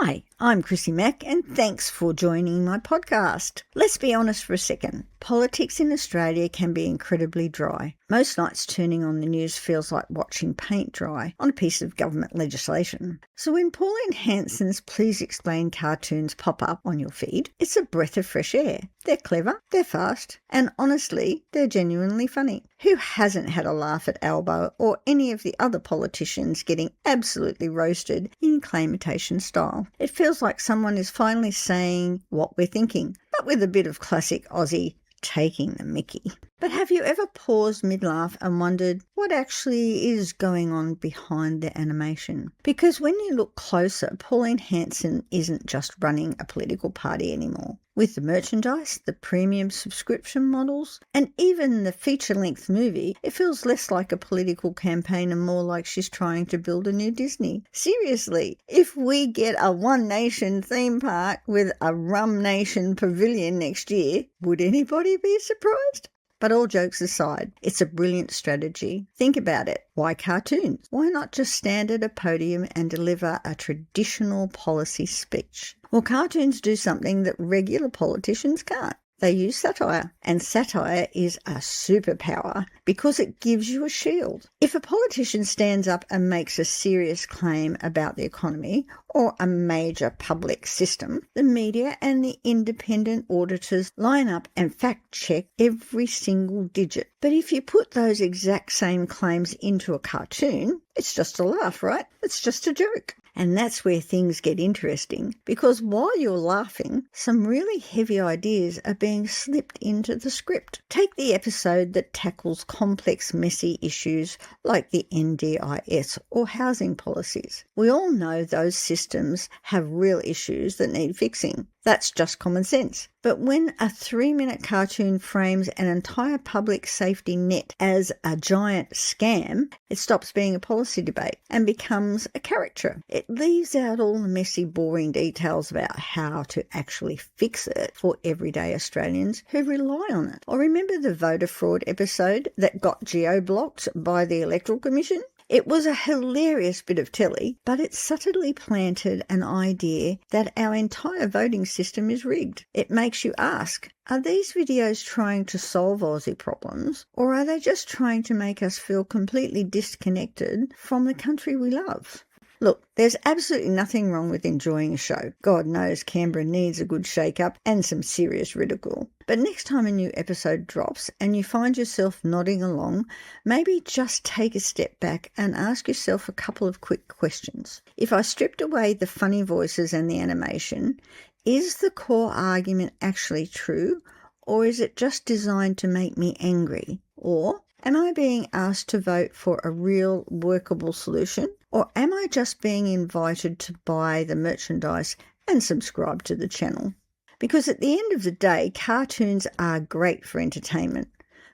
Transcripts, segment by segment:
Hi, I'm Chrissy Mack, and thanks for joining my podcast. Let's be honest for a second. Politics in Australia can be incredibly dry. Most nights turning on the news feels like watching paint dry on a piece of government legislation. So when Pauline Hanson's Please Explain cartoons pop up on your feed, it's a breath of fresh air. They're clever, they're fast, and honestly, they're genuinely funny. Who hasn't had a laugh at Albo or any of the other politicians getting absolutely roasted in claim-imitation style? It feels like someone is finally saying what we're thinking, but with a bit of classic Aussie taking the mickey. But have you ever paused mid-laugh and wondered what actually is going on behind the animation? Because when you look closer, Pauline Hanson isn't just running a political party anymore. With the merchandise, the premium subscription models, and even the feature-length movie, it feels less like a political campaign and more like she's trying to build a new Disney. Seriously, if we get a One Nation theme park with a Rum Nation pavilion next year, would anybody be surprised? But all jokes aside, it's a brilliant strategy. Think about it. Why cartoons? Why not just stand at a podium and deliver a traditional policy speech? Well, cartoons do something that regular politicians can't. They use satire, and satire is a superpower because it gives you a shield. If a politician stands up and makes a serious claim about the economy or a major public system, the media and the independent auditors line up and fact-check every single digit. But if you put those exact same claims into a cartoon, it's just a laugh, right? It's just a joke. And that's where things get interesting, because while you're laughing, some really heavy ideas are being slipped into the script. Take the episode that tackles complex, messy issues like the NDIS or housing policies. We all know those systems have real issues that need fixing. That's just common sense. But when a 3-minute cartoon frames an entire public safety net as a giant scam, it stops being a policy debate and becomes a caricature. It leaves out all the messy, boring details about how to actually fix it for everyday Australians who rely on it. Or remember the voter fraud episode that got geo-blocked by the Electoral Commission? It was a hilarious bit of telly, but it subtly planted an idea that our entire voting system is rigged. It makes you ask, are these videos trying to solve Aussie problems, or are they just trying to make us feel completely disconnected from the country we love? Look, there's absolutely nothing wrong with enjoying a show. God knows Canberra needs a good shake-up and some serious ridicule. But next time a new episode drops and you find yourself nodding along, maybe just take a step back and ask yourself a couple of quick questions. If I stripped away the funny voices and the animation, is the core argument actually true, or is it just designed to make me angry? Or am I being asked to vote for a real workable solution? Or am I just being invited to buy the merchandise and subscribe to the channel? Because at the end of the day, cartoons are great for entertainment.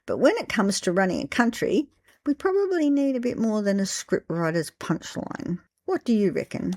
But when it comes to running a country, we probably need a bit more than a scriptwriter's punchline. What do you reckon?